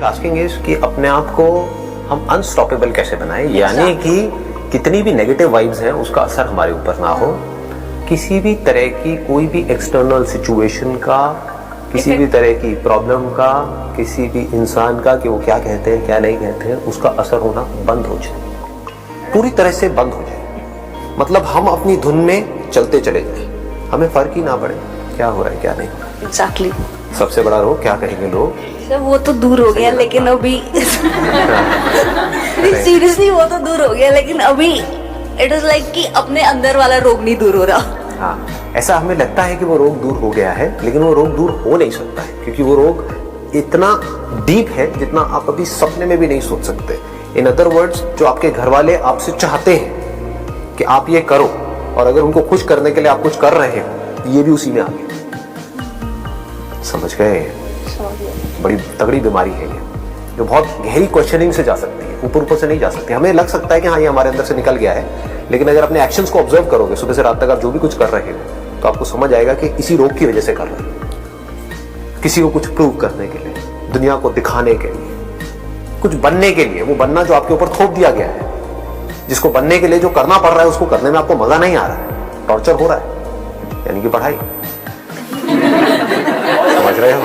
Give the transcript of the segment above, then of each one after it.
Asking is कि अपने आप को हम अनस्टॉपेबल कैसे बनाएं, यानी कि कितनी भी नेगेटिव वाइब्स हैं उसका असर हमारे ऊपर ना हो, किसी भी तरह की कोई भी एक्सटर्नल सिचुएशन का, किसी भी तरह की प्रॉब्लम का, किसी भी इंसान का कि वो क्या कहते हैं क्या नहीं कहते हैं, उसका असर होना बंद हो जाए, पूरी तरह से बंद हो जाए। मतलब हम अपनी धुन में चलते चले जाए, हमें फर्क ही ना पड़े क्या हो रहा है क्या नहीं। एग्जैक्टली। सबसे बड़ा रोग क्या कहेंगे लोग, सर वो तो दूर हो गया लेकिन अभी सीरियसली वो तो दूर हो गया लेकिन अभी इट इज लाइक कि अपने अंदर वाला रोग नहीं दूर हो रहा। हाँ, ऐसा हमें लगता है कि वो रोग दूर हो गया है, लेकिन वो रोग दूर हो नहीं सकता है, क्योंकि वो रोग इतना डीप है जितना आप अभी सपने में भी नहीं सोच सकते। इन अदर वर्ड्स, जो आपके घर वाले आपसे चाहते हैं कि आप ये करो, और अगर उनको खुश करने के लिए आप कुछ कर रहे हो, ये भी उसी में आ गया। समझ गए? बड़ी तगड़ी बीमारी है ये, जो बहुत गहरी क्वेश्चनिंग से जा सकती है, ऊपर ऊपर से नहीं जा सकती। हमें लग सकता है कि हाँ ये हमारे अंदर से निकल गया है, लेकिन अगर अपने एक्शंस को ऑब्जर्व करोगे सुबह से रात तक आप जो भी कुछ कर रहे हो, तो आपको समझ आएगा कि इसी रोग की वजह से कर रहे हो। किसी को कुछ प्रूव करने के लिए, दुनिया को दिखाने के लिए, कुछ बनने के लिए, वो बनना जो आपके ऊपर थोप दिया गया है, जिसको बनने के लिए जो करना पड़ रहा है उसको करने में आपको मजा नहीं आ रहा है, टॉर्चर हो रहा है, यानी कि पढ़ाई। समझ रहे हो?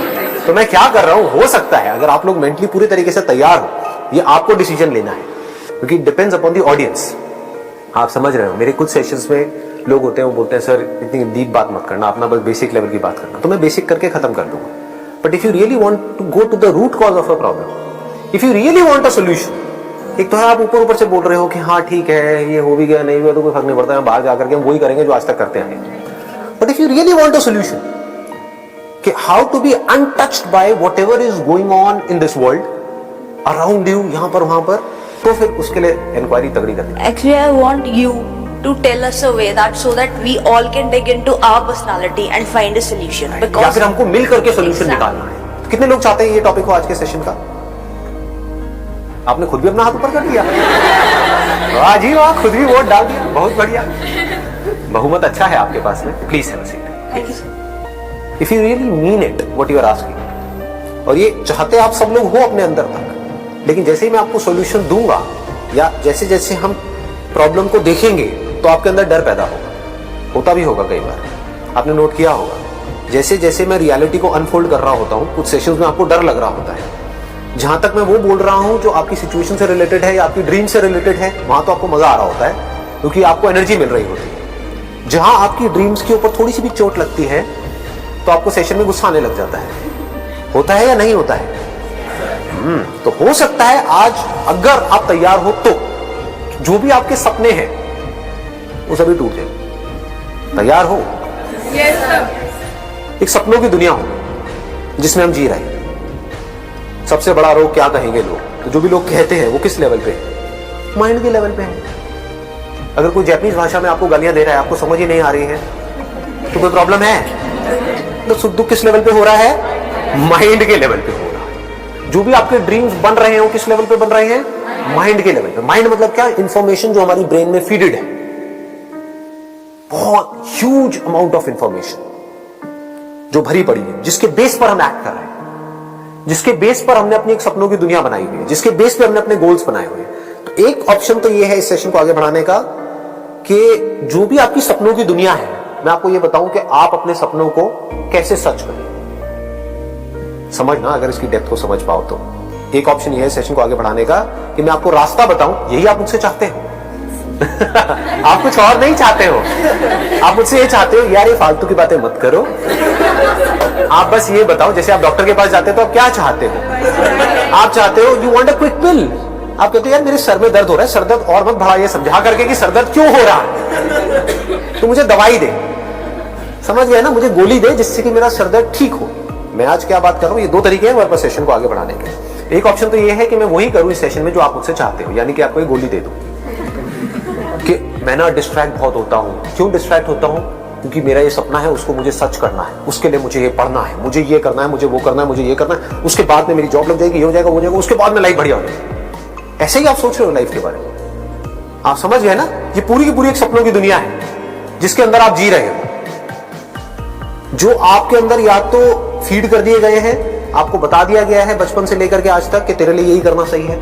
तो मैं क्या कर रहा हूं, हो सकता है अगर आप लोग मेंटली पूरी तरीके से तैयार हो, ये आपको डिसीजन लेना है, क्योंकि it depends upon the audience. आप समझ रहे हो? मेरे कुछ सेशंस में लोग होते हैं, वो बोलते हैं सर इतनी डीप बात मत करना, अपना बस बेसिक लेवल की बात करना। तो मैं बेसिक करके खत्म कर दूंगा। But if you really want to go to the root cause of a problem, if you really want a solution, एक तो है आप ऊपर ऊपर से बोल रहे हो कि हाँ ठीक है ये हो भी गया नहीं हुआ तो कोई फर्क नहीं पड़ता है, बाहर जाकर के हम वही करेंगे जो आज तक करते हैं। But if you really want a solution कि how to be untouched by whatever is going on in this world around you, यहां पर वहां पर, तो फिर उसके लिए इंक्वायरी तगड़ी करनी। Actually, I want you to tell us a way that so that we all can dig into our personality and find a solution. Because या फिर हमको मिल करके सोल्यूशन निकालना है। तो कितने लोग चाहते हैं ये टॉपिक हो आज के सेशन का? आपने खुद भी अपना हाथ ऊपर कर लिया। वाह जी वाह, खुद भी वोट डाल दिया, बहुत बढ़िया। बहुमत अच्छा है आपके पास में। Please have a seat. Thank you, sir. If you really mean it what you are asking, और ये चाहते आप सब लोग हो अपने अंदर तक, लेकिन जैसे ही मैं आपको सॉल्यूशन दूंगा या जैसे जैसे हम प्रॉब्लम को देखेंगे तो आपके अंदर डर पैदा होगा, होता भी होगा कई बार, आपने नोट किया होगा। जैसे जैसे मैं रियलिटी को अनफोल्ड कर रहा होता हूँ, कुछ सेशंस में आपको डर लग रहा होता है। जहां तक मैं वो बोल रहा हूँ जो आपकी सिचुएशन से रिलेटेड है या आपकी ड्रीम से रिलेटेड है, वहां तो आपको मजा आ रहा होता है, क्योंकि आपको एनर्जी मिल रही होती है। जहां आपकी ड्रीम्स के ऊपर थोड़ी सी भी चोट लगती है तो आपको सेशन में गुस्सा आने लग जाता है। होता है या नहीं होता है? तो हो सकता है आज अगर आप तैयार हो तो जो भी आपके सपने हैं वो सभी टूट जाए। तैयार हो? Yes, sir. एक सपनों की दुनिया हो जिसमें हम जी रहे हैं। सबसे बड़ा रोग क्या कहेंगे लोग, तो जो भी लोग कहते हैं वो किस लेवल पे है? माइंड के लेवल पे है। अगर कोई जापानीज भाषा में आपको गालियां दे रहा है, आपको समझ ही नहीं आ रही है, तो कोई प्रॉब्लम है। तो सुख दुख किस लेवल पे हो रहा है? माइंड के लेवल पे हो रहा है। जो भी आपके ड्रीम्स बन रहे हैं वो किस लेवल पे बन रहे हैं? माइंड के लेवल पे। माइंड मतलब क्या? इंफॉर्मेशन जो हमारी ब्रेन में फीडेड है, बहुत ह्यूज अमाउंट ऑफ इंफॉर्मेशन जो भरी पड़ी है, जिसके बेस पर हम एक्ट कर रहे हैं, जिसके बेस पर हमने अपनी एक सपनों की दुनिया बनाई हुई है, जिसके बेस पे हमने अपने गोल्स बनाए हुए हैं। तो एक ऑप्शन तो ये है इस सेशन को आगे बढ़ाने का कि जो भी आपकी सपनों की दुनिया है, मैं आपको ये बताऊं कि आप अपने सपनों को कैसे सच करें। समझना, अगर इसकी डेप्थ को समझ पाओ तो। एक ऑप्शन ये है सेशन को आगे बढ़ाने का कि मैं आपको रास्ता बताऊं, यही आप मुझसे चाहते हो। आप कुछ और नहीं चाहते हो, आप मुझसे ये चाहते हो यार ये फालतू की बातें मत करो, आप बस ये बताओ। जैसे आप डॉक्टर के पास जाते हो तो आप क्या चाहते हो? आप चाहते हो यू वांट अ क्विक पिल। आप कहते हो यार मेरे सर में दर्द हो रहा है, सर दर्द और मत बढ़ाइए, समझा करके कि सर दर्द क्यों हो रहा है, तो मुझे दवाई दे। समझ गए ना? मुझे गोली दे जिससे कि मेरा सर दर्द ठीक हो। मैं आज क्या बात कर रहा हूं, ये दो तरीके हैं हमारे पास सेशन को आगे बढ़ाने के। एक ऑप्शन तो ये है कि मैं वही करूं इस सेशन में जो आप मुझसे चाहते हो, यानी कि आपको एक गोली दे दूं कि मैं ना डिस्ट्रैक्ट बहुत होता हूं। क्यों डिस्ट्रैक्ट होता हूं? क्योंकि मेरा ये सपना है, उसको मुझे सच करना है, उसके लिए मुझे ये पढ़ना है, मुझे ये करना है, मुझे वो करना है, मुझे ये करना है, उसके बाद में मेरी जॉब लग जाएगी, ये हो जाएगा, वो हो जाएगा, उसके बाद में लाइफ बढ़िया हो जाएगी। ऐसे ही आप सोच रहे हो लाइफ के बारे में। आप समझ गए ना? ये पूरी की पूरी एक सपनों की दुनिया है जिसके अंदर आप जी रहे हो, जो आपके अंदर या तो फीड कर दिए गए हैं आपको बता दिया गया है बचपन से लेकर के आज तक कि तेरे लिए यही करना सही है,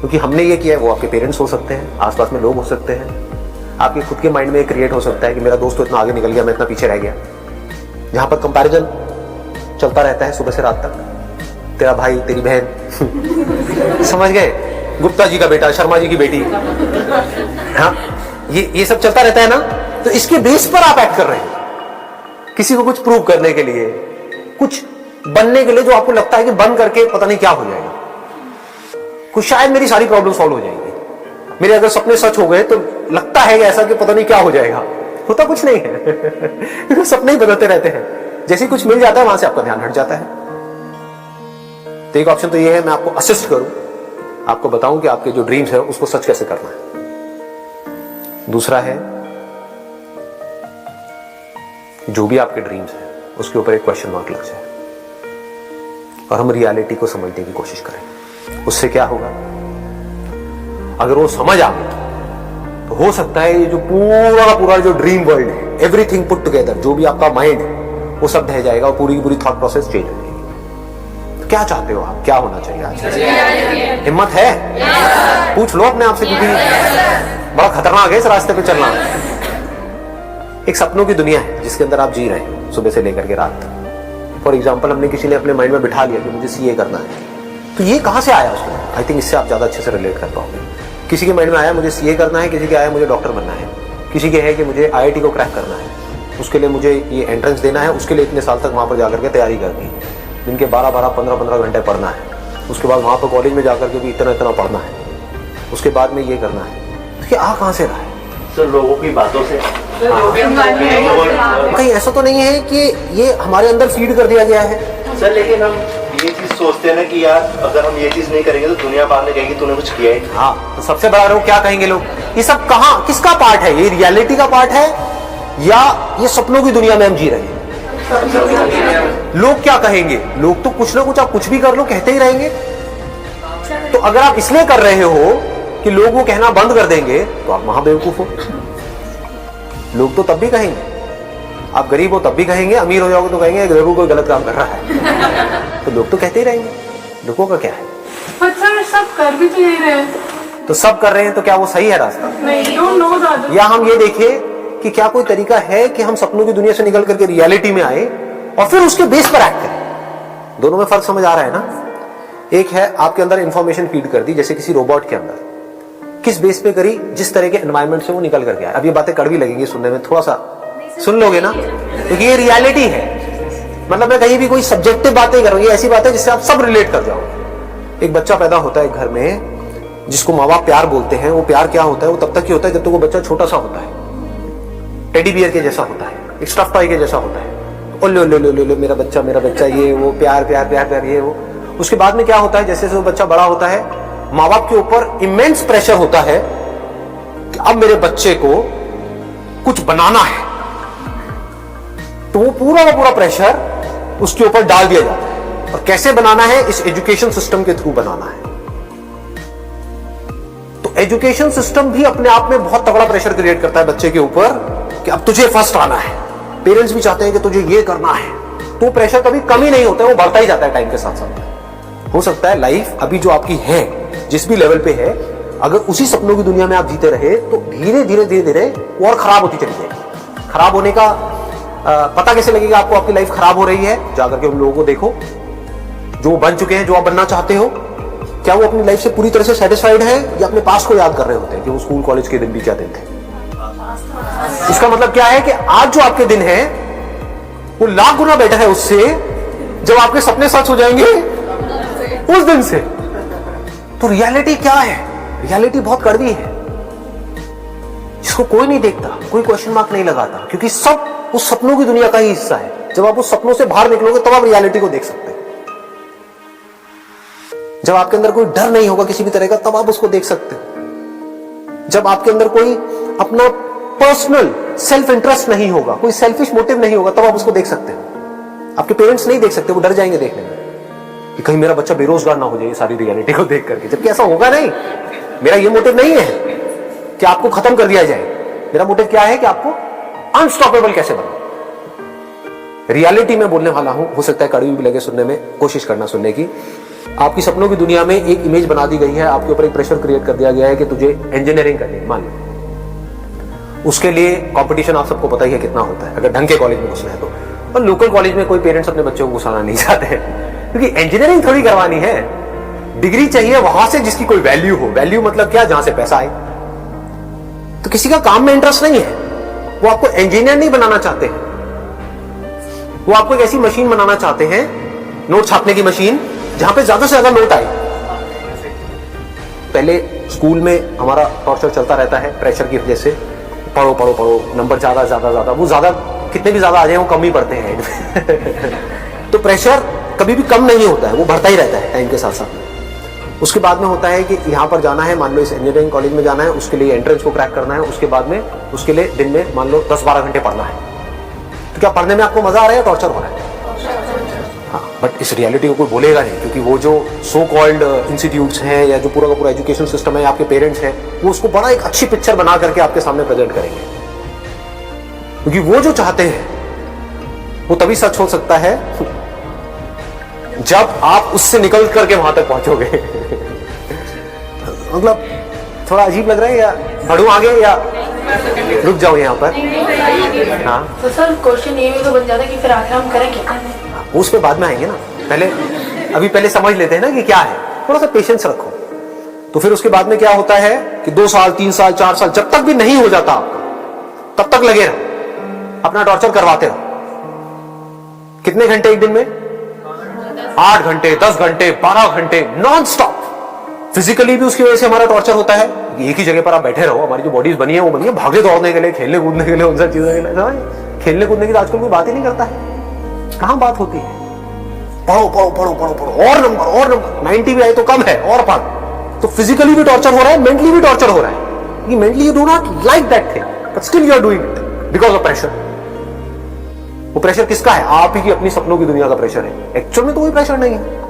क्योंकि हमने ये किया है। वो आपके पेरेंट्स हो सकते हैं, आसपास में लोग हो सकते हैं, आपके खुद के माइंड में एक क्रिएट हो सकता है कि मेरा दोस्त तो इतना आगे निकल गया, मैं इतना पीछे रह गया। जहां पर कंपैरिजन चलता रहता है सुबह से रात तक, तेरा भाई तेरी बहन समझ गए, गुप्ता जी का बेटा, शर्मा जी की बेटी, हाँ ये सब चलता रहता है ना। तो इसके बेस पर आप एक्ट कर रहे हैं किसी को कुछ प्रूव करने के लिए, कुछ बनने के लिए, जो आपको लगता है कि बन करके पता नहीं क्या हो जाएगा, कुछ शायद मेरी सारी प्रॉब्लम सॉल्व हो जाएंगी, मेरे अगर सपने सच हो गए तो लगता है कि ऐसा कि पता नहीं क्या हो जाएगा। होता कुछ नहीं है सपने ही बदलते रहते हैं, जैसे कुछ मिल जाता है वहां से आपका ध्यान हट जाता है। तो एक ऑप्शन तो ये है मैं आपको असिस्ट करूं, आपको बताऊं कि आपके जो ड्रीम्स है उसको सच कैसे करना है। दूसरा है जो भी आपके ड्रीम्स हैं उसके ऊपर एक क्वेश्चन मार्क लग जाए और हम रियलिटी को समझने की कोशिश करें। उससे क्या होगा, अगर वो समझ आ गया तो हो सकता है ये जो पूरा का पूरा जो ड्रीम वर्ल्ड है, एवरीथिंग पुट टुगेदर, जो भी आपका माइंड है वो सब ढह जाएगा और पूरी की पूरी थॉट प्रोसेस चेंज हो जाएगी। तो क्या चाहते हो आप, क्या होना चाहिए आज? हिम्मत है? पूछ लो अपने आप से, क्योंकि बड़ा खतरनाक है इस रास्ते पे चलना। एक सपनों की दुनिया है जिसके अंदर आप जी रहे हैं सुबह से लेकर के रात तक। फॉर एग्जाम्पल हमने किसी ने अपने माइंड में बिठा लिया कि मुझे सीए करना है, तो ये कहां से आया उसमें? आई थिंक इससे आप ज्यादा अच्छे से रिलेट कर पाओगे। किसी के माइंड में आया मुझे सीए करना है, किसी के आया मुझे डॉक्टर बनना है, किसी के है कि मुझे आईआईटी को क्रैक करना है, उसके लिए मुझे ये एंट्रेंस देना है, उसके लिए इतने साल तक वहां पर जाकर के तैयारी करनी है, दिन के 12-12, 15-15 घंटे पढ़ना है, उसके बाद वहां पर कॉलेज में जाकर के भी इतना इतना पढ़ना है, उसके बाद में ये करना है। तो आ कहां से रहा है सर? लोगों की बातों से। कहीं ऐसा तो नहीं है कि ये हमारे अंदर फीड कर दिया गया है सर? लेकिन हम ये चीज सोचते हैं ना कि यार अगर हम ये चीज नहीं करेंगे तो दुनिया बाद में कहेगी तूने कुछ किया ही नहीं। हाँ, तो सबसे बड़ा लोग क्या कहेंगे, लोग ये सब कहां किसका पार्ट है? ये रियलिटी का पार्ट है या ये सपनों की दुनिया में हम जी रहे हैं? लोग क्या कहेंगे? लोग तो कुछ ना कुछ, आप कुछ भी कर लो कहते ही रहेंगे। तो अगर आप इसलिए कर रहे हो कि लोग वो कहना बंद कर देंगे तो आप महाबेवकूफ हो। लोग तो तब भी कहेंगे, आप गरीब हो तब भी कहेंगे, अमीर हो जाओगे तो कहेंगे जरूर कोई गलत काम कर रहा है। तो लोग तो कहते ही रहेंगे, लोगों का क्या है? पर सर सब कर भी तो यही रहे हैं। तो सब कर रहे हैं तो क्या वो सही है रास्ता? नहीं, डोंट नो दादा। या हम ये देखें कि क्या कोई तरीका है कि हम सपनों की दुनिया से निकल करके रियलिटी में आए और फिर उसके बेस पर एक्ट करें। दोनों में फर्क समझ आ रहा है ना? एक है आपके अंदर इंफॉर्मेशन फीड कर दी, जैसे किसी रोबोट के अंदर, किस बेस पे करी, जिस तरह के एनवायरनमेंट से वो निकल करके आया। अब ये बातें कड़वी लगेंगी सुनने में, थोड़ा सा सुन लोगे ना, क्योंकि ये रियलिटी है। मतलब मैं कहीं भी कोई सब्जेक्टिव बातें करूंगी, ऐसी बातें जिससे आप सब रिलेट कर जाओगे। एक बच्चा पैदा होता है घर में जिसको माँ बाप प्यार बोलते हैं। वो प्यार क्या होता है? वो तब तक ही होता है जब तक वो बच्चा छोटा सा होता है, टेडी बियर के जैसा होता है, एक स्टफ टॉय के जैसा होता है। ओ लो लो लो लो लो मेरा बच्चा, ये वो प्यार प्यार प्यार प्यार ये वो। उसके बाद में क्या होता है, जैसे जैसे वो बच्चा बड़ा होता है, माँ बाप के ऊपर इमेंस प्रेशर होता है कि अब मेरे बच्चे को कुछ बनाना है। तो वो पूरा का पूरा प्रेशर उसके ऊपर डाल दिया जाता है। और कैसे बनाना है? इस एजुकेशन सिस्टम के थ्रू बनाना है। तो एजुकेशन सिस्टम भी अपने आप में बहुत तगड़ा प्रेशर क्रिएट करता है बच्चे के ऊपर कि अब तुझे फर्स्ट आना है। पेरेंट्स भी चाहते हैं कि तुझे ये करना है। तो प्रेशर कभी कम ही नहीं होता है, वो बढ़ता ही जाता है टाइम के साथ साथ। हो सकता है लाइफ अभी जो आपकी है, जिस भी लेवल पे है, अगर उसी सपनों की दुनिया में आप जीते रहे तो धीरे धीरे धीरे धीरे वो और खराब होती चली जाएगी। खराब होने का पता कैसे लगेगा आपको आपकी लाइफ खराब हो रही है? जाकर के उन लोगों को देखो जो बन चुके हैं, जो आप बनना चाहते हो। क्या वो अपनी लाइफ से पूरी तरह से सेटिस्फाइड है या अपने पास को याद कर रहे होते हैं कि वो स्कूल कॉलेज के दिन भी क्या दिन थे? इसका मतलब क्या है कि आज जो आपके दिन है वो लाख गुना बेटर है उससे जब आपके सपने सच हो जाएंगे उस दिन से। तो रियलिटी क्या है? रियलिटी बहुत कड़वी है, जिसको कोई नहीं देखता, कोई क्वेश्चन मार्क नहीं लगाता, क्योंकि सब उस सपनों की दुनिया का ही हिस्सा है। जब आप उस सपनों से बाहर निकलोगे तब आप रियलिटी को देख सकते हैं। जब आपके अंदर कोई डर नहीं होगा किसी भी तरह का, तब आप उसको देख सकते हो। जब आपके अंदर कोई अपना पर्सनल सेल्फ इंटरेस्ट नहीं होगा, कोई सेल्फिश मोटिव नहीं होगा, तब आप उसको देख सकते हो। आपके पेरेंट्स नहीं देख सकते, वो डर जाएंगे देखने में कि कहीं मेरा बच्चा बेरोजगार ना हो जाए सारी रियलिटी को देख करके। जबकि ऐसा होगा नहीं। मेरा ये मोटिव नहीं है कि आपको खत्म कर दिया जाए। मेरा मोटिव क्या है कि आपको अनस्टॉपेबल कैसे बनो। रियलिटी में बोलने वाला हूं, हो सकता है कड़वी भी लगे सुनने में, कोशिश करना सुनने की। आपकी सपनों की दुनिया में एक इमेज बना दी गई है, आपके ऊपर एक प्रेशर क्रिएट कर दिया गया है कि तुझे इंजीनियरिंग करनी है, मान लो। उसके लिए कंपटीशन आप सबको पता ही है कितना होता है, अगर ढंग के कॉलेज में घुसना है तो। और लोकल कॉलेज में कोई पेरेंट्स अपने बच्चों को घुसाना नहीं चाहते हैं, क्योंकि इंजीनियरिंग थोड़ी करवानी है, डिग्री चाहिए वहां से जिसकी कोई वैल्यू हो। वैल्यू मतलब क्या? जहां से पैसा आए। तो किसी का काम में इंटरेस्ट नहीं है, वो आपको इंजीनियर नहीं बनाना चाहते हैं, वो आपको एक ऐसी मशीन बनाना चाहते हैं, नोट छापने की मशीन, जहां पे ज्यादा से ज्यादा नोट आए। पहले स्कूल में हमारा टॉर्चर चलता रहता है प्रेशर की वजह से, पढ़ो पढ़ो पढ़ो, नंबर ज्यादा ज्यादा ज्यादा, वो ज्यादा कितने भी ज्यादा आ जाए वो कम ही पढ़ते हैं। तो प्रेशर कभी भी कम नहीं होता है, वो बढ़ता ही रहता है टाइम के साथ साथ। उसके बाद में होता है कि यहां पर जाना है, मान लो इस इंजीनियरिंग कॉलेज में जाना है, उसके लिए एंट्रेंस को क्रैक करना है, उसके बाद में उसके लिए दिन में मान लो 10-12 घंटे पढ़ना है। तो क्या पढ़ने में आपको मजा आ रहा है या टॉर्चर हो रहा है? हाँ, बट इस रियलिटी को कोई बोलेगा नहीं, क्योंकि वो जो सो कॉल्ड इंस्टीट्यूट्स हैं या जो पूरा का पूरा एजुकेशन सिस्टम है, आपके पेरेंट्स हैं, वो उसको बड़ा एक अच्छी पिक्चर बना करके आपके सामने प्रेजेंट करेंगे, क्योंकि वो जो चाहते हैं वो तभी सच हो सकता है जब आप उससे निकल करके वहां तक पहुंचोगे। मतलब थोड़ा अजीब लग रहा है, या बढ़ू आगे या रुक जाओ यहाँ पर? हाँ, तो सर क्वेश्चन ये भी तो बन जाता है कि फिर आखिर हम करें क्या? उस पे बाद में आएंगे ना, पहले समझ लेते हैं ना कि क्या है, थोड़ा सा पेशेंस रखो। तो फिर उसके बाद में क्या होता है कि 2 साल 3 साल 4 साल जब तक भी नहीं हो जाता आपका, तब तक लगे रहो, अपना टॉर्चर करवाते रहो। कितने घंटे एक दिन में? 8 घंटे, 10 घंटे, 12 घंटे नॉन स्टॉप। फिजिकली भी उसकी वजह से हमारा टॉर्चर होता है, एक ही जगह पर आप बैठे रहो। हमारी जो बॉडीज बनी है वो बनी है भागने दौड़ने के लिए, खेलने कूदने के लिए, उन सब चीजों के लिए। खेलने कूदने की तो आजकल कोई बात ही नहीं करता है, कहां बात होती है? पढ़ो पढ़ो पढ़ो पढ़ो पढ़ो, और नंबर 90 भी आए तो कम है, और पढ़। तो फिजिकली भी टॉर्चर हो रहा है, मेंटली भी टॉर्चर हो रहा है। Mentally you do not like that thing, but still you are doing it because of pressure. वो प्रेशर किसका है? आप ही की अपनी सपनों की दुनिया का प्रेशर है। एक्चुअल में तो कोई प्रेशर नहीं है।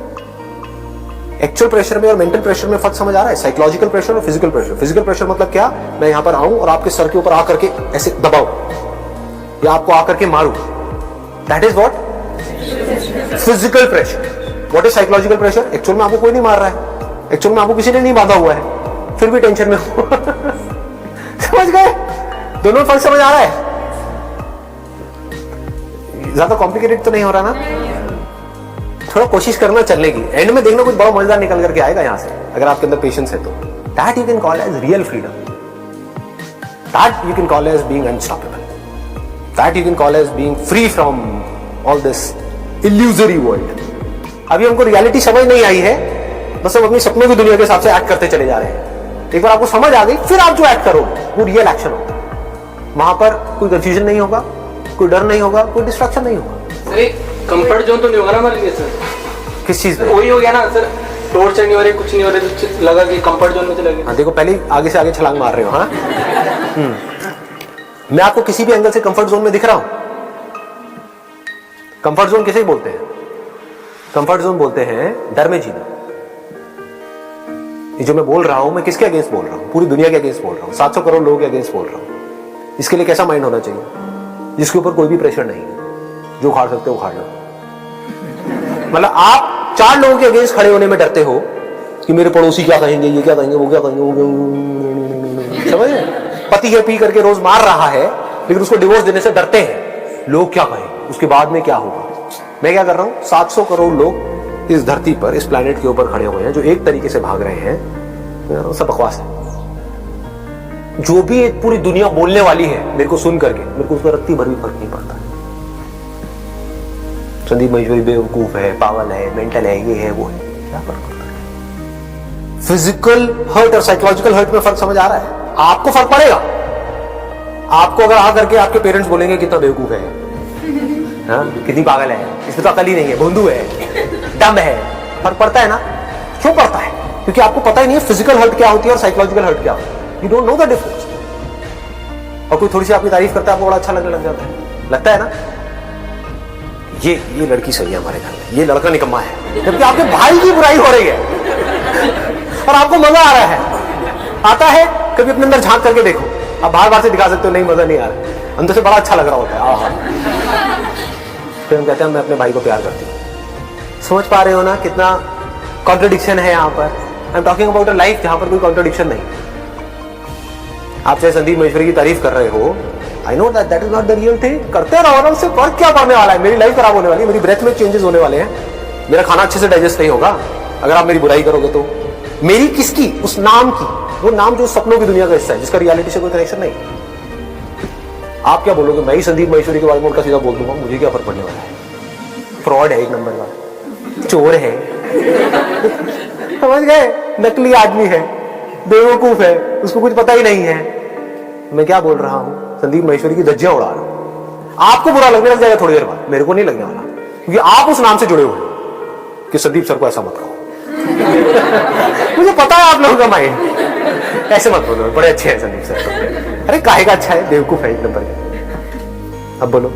एक्चुअल प्रेशर में और मेंटल प्रेशर में फर्क समझ आ रहा है? साइकोलॉजिकल प्रेशर और फिजिकल प्रेशर। फिजिकल प्रेशर मतलब क्या? मैं यहां पर आऊं और आपके सर के ऊपर आकर के ऐसे दबाऊं या आपको आकर के मारूं, that is what? Physical pressure. What is psychological pressure? Actual में आपको कोई नहीं मार रहा है, एक्चुअल में आपको किसी ने नहीं बांधा हुआ है, फिर भी टेंशन में हो। समझ गए? दोनों फर्क समझ आ रहा है? ज्यादा कॉम्प्लिकेटेड तो नहीं हो रहा ना? थोड़ा कोशिश करना चलने की, एंड में देखना कुछ बड़ा मजेदार निकल करके आएगा यहां से, अगर आपके अंदर पेशेंस है तो। That you can call as real freedom, that you can call as being unstoppable, that you can call as being free from all this illusory world. अभी हमको रियलिटी समझ नहीं आई है, बस हम अपनी सपनों की दुनिया के हिसाब से एक्ट करते चले जा रहे हैं। एक बार आपको समझ आ गई, फिर आप जो एक्ट करोगे वो रियल एक्शन होगा। वहां पर कोई कंफ्यूजन नहीं होगा, कोई डर नहीं होगा, कोई डिस्ट्रैक्शन नहीं होगा। कंफर्ट जोन तो नहीं होगा ना हमारे लिए सर? किस चीज में? वही हो गया ना सर, टॉर्चर नहीं हो रही, कुछ नहीं हो रही, तो लगा कि कंफर्ट जोन में चले गए। हाँ, देखो पहले आगे से आगे छलांग मार रहे हो। हाँ, मैं आपको किसी भी एंगल से कंफर्ट जोन में दिख रहा हूं? कंफर्ट जोन किसे बोलते हैं? कंफर्ट जोन बोलते हैं डर में जीना। ये जो मैं बोल रहा हूं, मैं किसके अगेंस्ट बोल रहा हूं? पूरी दुनिया के अगेंस्ट बोल रहा हूं, 700 करोड़ लोगों के अगेंस्ट बोल रहा हूं। इसके लिए कैसा माइंड होना चाहिए? जिसके ऊपर कोई भी प्रेशर नहीं है, जो उखाड़ सकते हो उखाड़ लो। मतलब आप 4 लोगों के अगेंस्ट खड़े होने में डरते हो कि मेरे पड़ोसी क्या कहेंगे, ये क्या कहेंगे, वो क्या कहेंगे, वो समझ? पति है पी करके रोज मार रहा है, लेकिन उसको डिवोर्स देने से डरते हैं, लोग क्या कहेंगे, उसके बाद में क्या होगा। मैं क्या कर रहा हूं? 700 करोड़ लोग इस धरती पर, इस प्लैनेट के ऊपर खड़े हुए हैं, जो एक तरीके से भाग रहे हैं। सब बकवास है। जो भी एक पूरी दुनिया बोलने वाली है मेरे को सुन करके, मेरे को उसका रत्ती भर भी फर्क नहीं पड़ता। संदीप महेश्वरी बेवकूफ है, पागल है, मेंटल है, ये है, वो है, क्या फर्क पड़ता है? फिजिकल हर्ट और साइकोलॉजिकल हर्ट में फर्क समझ आ रहा है? आपको फर्क पड़ेगा। आपको अगर आकर के आपके पेरेंट्स बोलेंगे कितना बेवकूफ है, हाँ? कितनी पागल है, इसमें तो अकल ही नहीं है, भोंदू है, डम है, फर्क पड़ता है ना? क्यों पड़ता है? क्योंकि आपको पता ही नहीं है फिजिकल हर्ट क्या होती है और साइकोलॉजिकल हर्ट क्या होती है। You don't know the difference. और कोई थोड़ी सी आपकी तारीफ करता है, आपको बड़ा अच्छा लगने लग जाता है, लगता है ना ये लड़की सही है हमारे घर में, ये लड़का निकम्मा है, जबकि आपके भाई की बुराई हो रही है और आपको मजा आ रहा है। आता है? कभी अपने अंदर झांक करके देखो। आप बार बार से दिखा सकते हो नहीं मजा नहीं आ रहा, अंदर से बड़ा अच्छा लग रहा होता है। फिर हम कहते हैं मैं अपने भाई को प्यार करती हूँ। समझ पा रहे हो ना कितना कॉन्ट्रडिक्शन है यहाँ पर। I am talking about a life जहां पर कोई कॉन्ट्रडिक्शन नहीं। आप चाहे संदीप महेश्वरी की तारीफ कर रहे हो, I know that is not the real thing. करते रहो ना, उससे फर्क क्या पड़ने वाला है? मेरी लाइफ खराब होने वाली है, मेरी ब्रेथ में चेंजेस होने वाले हैं, मेरा खाना अच्छे से डाइजेस्ट नहीं होगा अगर आप मेरी बुराई करोगे तो। मेरी किसकी? उस नाम की, वो नाम जो सपनों की दुनिया का हिस्सा है, जिसका रियलिटी से कोई कनेक्शन नहीं। आप क्या बोलोगे? मैं ही संदीप महेश्वरी के बारे में उल्टा सीधा बोल दूंगा, मुझे क्या फर्क पड़ने वाला है? फ्रॉड है एक नंबर का, चोर है, समझ गए? नकली आदमी है, बेवकूफ है, उसको कुछ पता ही नहीं है। मैं क्या बोल रहा हूं? संदीप महेश्वरी की धज्जियां उड़ा रहा हूं। आपको बुरा लगने लग जाएगा थोड़ी देर बाद, मेरे को नहीं लगने वाला, क्योंकि आप उस नाम से जुड़े हुए कि संदीप सर को ऐसा मत कहो। मुझे पता है आप लोगों का माइंड, ऐसे मत बोलो, बड़े अच्छे हैं संदीप सर। अरे काहे का अच्छा है, बेवकूफ है एक नंबर का। अब बोलो,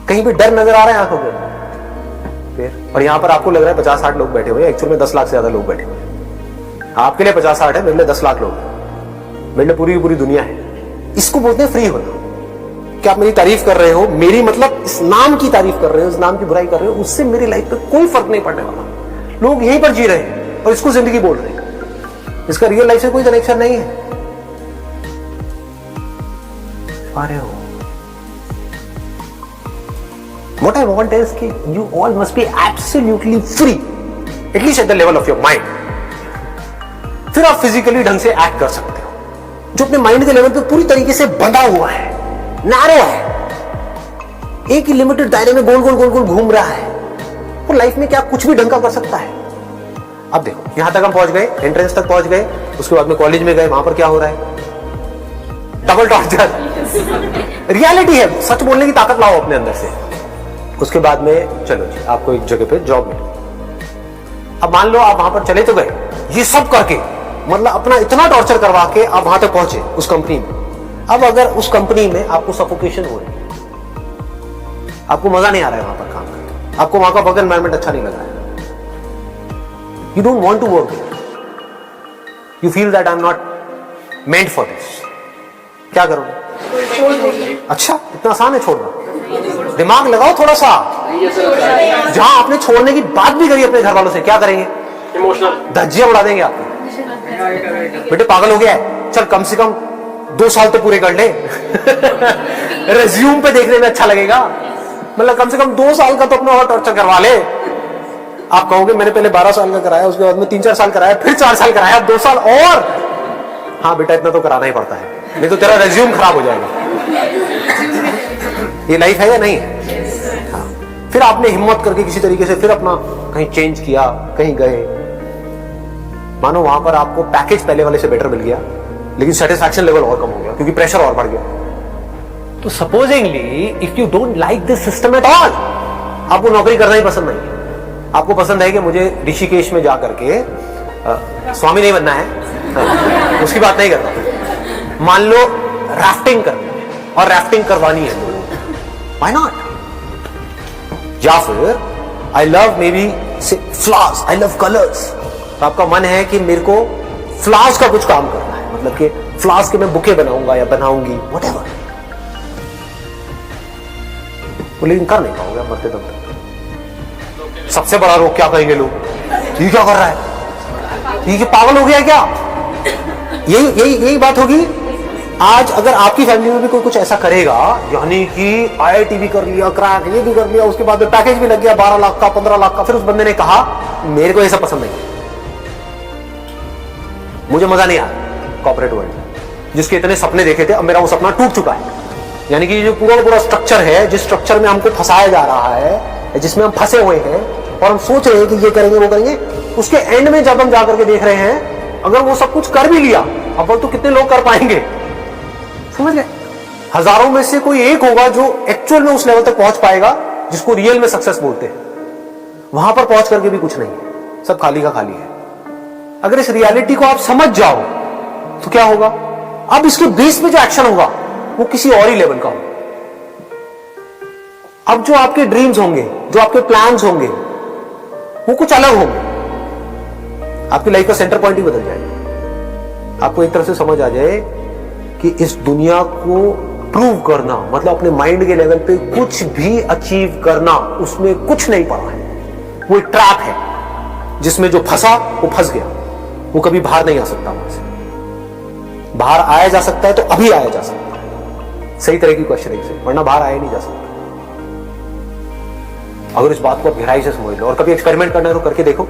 कहीं भी डर नजर आ रहा है आंखों के? और यहां पर आपको लग रहा है 50-60 लोग बैठे हुए, एक्चुअल में 10 लाख से ज्यादा लोग बैठे हुए। आपके लिए 50-60 है, मेरे लिए 10 लाख लोग हैं, मेरे लिए पूरी की पूरी दुनिया है। इसको बोलते हैं फ्री होना। कि आप मेरी तारीफ कर रहे हो, मेरी मतलब इस नाम की तारीफ कर रहे हो, इस नाम की बुराई कर रहे हो, उससे मेरी लाइफ पे कोई फर्क नहीं पड़ने वाला। लोग यहीं पर जी रहे हैं और इसको जिंदगी बोल रहे हैं, इसका रियल लाइफ से कोई कनेक्शन नहीं है। आ रहे हो? What I want is कि you all must be absolutely free, at least at the level of your mind. फिर आप फिजिकली ढंग से एक्ट कर सकते हो। जो अपने माइंड के लेवल पे पूरी तरीके से बंधा हुआ है, नैरो है, एक ही लिमिटेड दायरे में गोल गोल गोल गोल घूम रहा है, वो लाइफ में क्या कुछ भी ढंग का कर सकता है? अब देखो, यहां तक हम पहुंच गए, एंट्रेंस तक पहुंच गए, उसके बाद में कॉलेज में गए, वहां पर क्या हो रहा है? Double torture. रियलिटी है, सच बोलने की ताकत लाओ अपने अंदर से। उसके बाद में चलो जी, आपको एक जगह पे जॉब मिली। अब मान लो आप वहां पर चले तो गए, ये सब करके, मतलब अपना इतना टॉर्चर करवा के आप वहां तक पहुंचे उस कंपनी में। अब अगर उस कंपनी में आपको सफोकेशन हो रही है, आपको मजा नहीं आ रहा है वहां पर काम करके, आपको वहां का वर्क एनवायरनमेंट अच्छा नहीं लग रहा है, you don't want to work there, you feel that I am not meant for this, क्या करोगे? अच्छा, इतना आसान है छोड़ना? दिमाग लगाओ थोड़ा सा। जहां आपने छोड़ने की बात भी करी अपने घर वालों से, क्या करेंगे? इमोशनल धज्जियां उड़ा देंगे आपको। बेटे पागल हो गया है, चल कम से कम 2 साल तो पूरे कर ले। रेज्यूम पे देखने में अच्छा लगेगा, मतलब कम से कम 2 साल का तो अपना और टॉर्चर करवा ले। आप कहोगे मैंने पहले 12 साल का कराया, उसके बाद में 3-4 साल कराया, फिर 4 साल कराया, 2 साल और। हाँ बेटा, इतना तो कराना ही पड़ता है, नहीं तो तेरा रेज्यूम खराब हो जाएगा। ये लाइफ है या नहीं है? हाँ। फिर आपने हिम्मत करके किसी तरीके से फिर अपना कहीं चेंज किया, कहीं गए, मानो वहां पर आपको पैकेज पहले वाले से बेटर मिल गया, लेकिन सेटिस्फैक्शन लेवल और कम हो गया क्योंकि प्रेशर और बढ़ गया। तो supposedly if you don't like this system at all, आपको नौकरी करना ही पसंद नहीं है, आपको पसंद है कि मुझे ऋषिकेश में जा करके स्वामी नहीं बनना है, उसकी बात नहीं कर रहा। मान लो राफ्टिंग करनी है और राफ्टिंग करवानी है, व्हाई नॉट? या फिर I love may be flowers, I love colours, तो आपका मन है कि मेरे को फ्लावर्स का कुछ काम करना है, मतलब कि फ्लावर्स के मैं बुके बनाऊंगा या बनाऊंगी, व्हाटएवर। तो लेकिन कर नहीं पाओगे मरते दम तक। सबसे बड़ा रोग क्या कहेंगे लोग? ये क्या कर रहा है, ये पागल हो गया है क्या? यही बात होगी। आज अगर आपकी फैमिली में भी कोई कुछ ऐसा करेगा, यानी कि IIT भी कर लिया, क्रैक ये भी कर लिया, उसके बाद पैकेज भी लग गया 12 लाख का, 15 लाख का, फिर उस बंदे ने कहा मेरे को ये सब पसंद नहीं, मुझे मजा नहीं आया कॉर्पोरेट वर्ल्ड में, जिसके इतने सपने देखे थे अब मेरा वो सपना टूट चुका है। यानी कि जो पूरा स्ट्रक्चर है, जिस स्ट्रक्चर में हमको फंसाया जा रहा है, जिसमें हम फंसे हुए हैं और हम सोच रहे हैं कि ये करेंगे वो करेंगे, उसके एंड में जब हम जाकर के देख रहे हैं, अगर वो सब कुछ कर भी लिया, अब तो कितने लोग कर पाएंगे? समझ गए? हजारों में से कोई एक होगा जो एक्चुअल में उस लेवल तक पहुंच पाएगा जिसको रियल में सक्सेस बोलते हैं। वहां पर पहुंच करके भी कुछ नहीं है, सब खाली का खाली है। अगर इस रियलिटी को आप समझ जाओ तो क्या होगा? अब इसके बेस पे जो एक्शन होगा वो किसी और ही लेवल का होगा। अब जो आपके ड्रीम्स होंगे, जो आपके प्लान्स होंगे, वो कुछ अलग होंगे। आपकी लाइफ का सेंटर पॉइंट ही बदल जाएगा। आपको एक तरह से समझ आ जाए कि इस दुनिया को प्रूव करना, मतलब अपने माइंड के लेवल पे कुछ भी अचीव करना, उसमें कुछ नहीं पड़ा है। वो एक ट्रैप है जिसमें जो फंसा वो फंस गया, वो कभी बाहर नहीं आ सकता। वहां से बाहर आया जा सकता है तो अभी आया जा सकता है सही तरह की क्वेश्चनिंग से, वरना बाहर आया नहीं जा सकता। अगर इस बात को आप गहराई से समझ लो और कभी एक्सपेरिमेंट करना है तो करके देखो।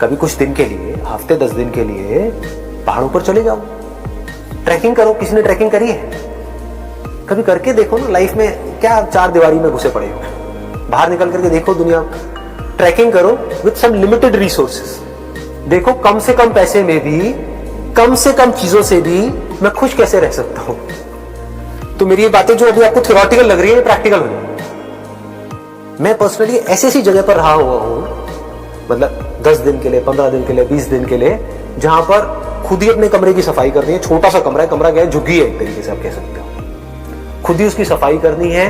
कभी कुछ दिन के लिए, हफ्ते 10 दिन के लिए पहाड़ों पर चले जाओ, ट्रैकिंग करो। किसी ने ट्रैकिंग करी है? कभी करके देखो ना। लाइफ में क्या चार दीवारी में घुसे पड़े हो, बाहर निकल करके देखो दुनिया। ट्रैकिंग करो विद सम लिमिटेड रिसोर्सेस। देखो कम से कम पैसे में भी, कम से कम चीजों से भी मैं खुश कैसे रह सकता हूं। तो मेरी ये बातें जो अभी आपको थ्योरेटिकल लग रही है, प्रैक्टिकल हो जाए। मैं पर्सनली ऐसी ऐसी जगह पर रहा हुआ हूं, मतलब 10 दिन के लिए, 15 दिन के लिए, 20 दिन के लिए, जहां पर खुद ही अपने कमरे की सफाई करनी है। छोटा सा कमरा है, कमरा क्या है, झुग्गी है एक तरीके से आप कह सकते हो। खुद ही उसकी सफाई करनी है,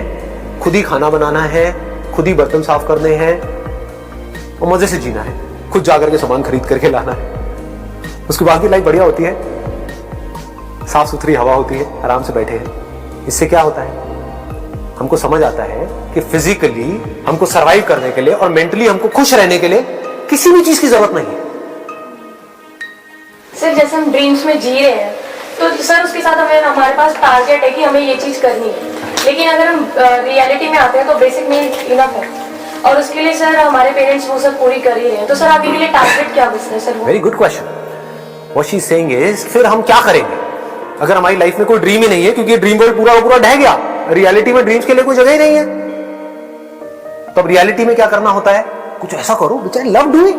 खुद ही खाना बनाना है, खुद ही बर्तन साफ करने हैं और मजे से जीना है। खुद जाकर के सामान खरीद करके लाना है। उसकी बाकी लाइफ बढ़िया होती है, साफ सुथरी हवा होती है, आराम से बैठे हैं। इससे क्या होता है, हमको समझ आता है कि फिजिकली हमको सरवाइव करने के लिए और मेंटली हमको खुश रहने के लिए किसी भी चीज की जरूरत नहीं है। सर जैसे हम ड्रीम्स में जी रहे हैं तो सर उसके साथ हमारे पास टारगेट है कि हमें ये चीज करनी है, लेकिन अगर हम रियलिटी में आते हैं तो बेसिक नीड इनफ है और उसके लिए सर हमारे पेरेंट्स वो सब पूरी कर ही रहे हैं। तो सर आगे के लिए टारगेट क्या बचता है sir? Very good question. What she is saying is, फिर हम क्या करेंगे अगर हमारी लाइफ में कोई ड्रीम ही नहीं है, क्योंकि ड्रीम वर्ल्ड पूरा पूरा ढह गया। रियलिटी में ड्रीम्स के लिए कोई जगह ही नहीं है। तो अब रियलिटी में क्या करना होता है, कुछ ऐसा करो विच आई लव डूइंग।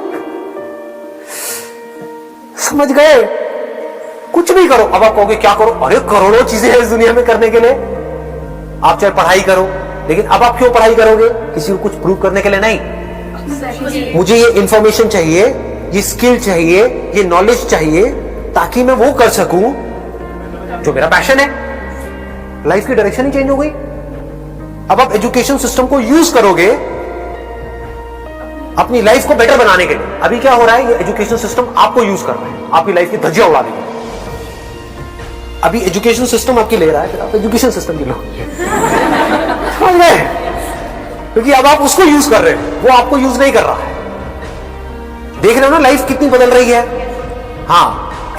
समझ गए? कुछ भी करो। अब आप कहोगे क्या करो, अरे करोड़ों चीजें हैं इस दुनिया में करने के लिए। आप चाहे पढ़ाई करो, लेकिन अब आप क्यों पढ़ाई करोगे? किसी को कुछ प्रूव करने के लिए नहीं। मुझे ये इंफॉर्मेशन चाहिए, ये स्किल चाहिए, ये नॉलेज चाहिए, ताकि मैं वो कर सकूं जो मेरा पैशन है। लाइफ की डायरेक्शन ही चेंज हो गई। अब आप एजुकेशन सिस्टम को यूज करोगे अपनी लाइफ को बेटर बनाने के लिए। अभी क्या हो रहा है, ये एजुकेशन सिस्टम आपको यूज कर रहा है आपकी लाइफ की धज्जियां उड़ाने के लिए। अभी एजुकेशन सिस्टम आपकी ले रहा है, फिर आप एजुकेशन सिस्टम की लो। समझ गए? क्योंकि अब आप उसको यूज कर रहे हो, वो आपको यूज नहीं कर रहा है। देख रहे हो ना लाइफ कितनी बदल रही है। हाँ,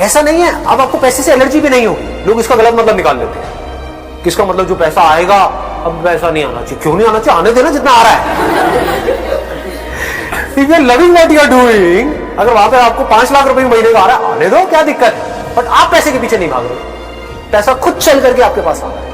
ऐसा नहीं है अब आपको पैसे से एलर्जी भी नहीं होगी। लोग इसका गलत मतलब निकाल लेते हैं। किसका मतलब जो पैसा आएगा, अब पैसा नहीं आना चाहिए। क्यों नहीं आना चाहिए? आने देना जितना आ रहा है। If you are loving what you are doing, अगर वहां पे आपको 5 लाख रुपए महीने का आ रहा है, आने दो, क्या दिक्कत है। बट आप पैसे के पीछे नहीं भाग रहे, पैसा खुद चल करके आपके पास आ रहा है।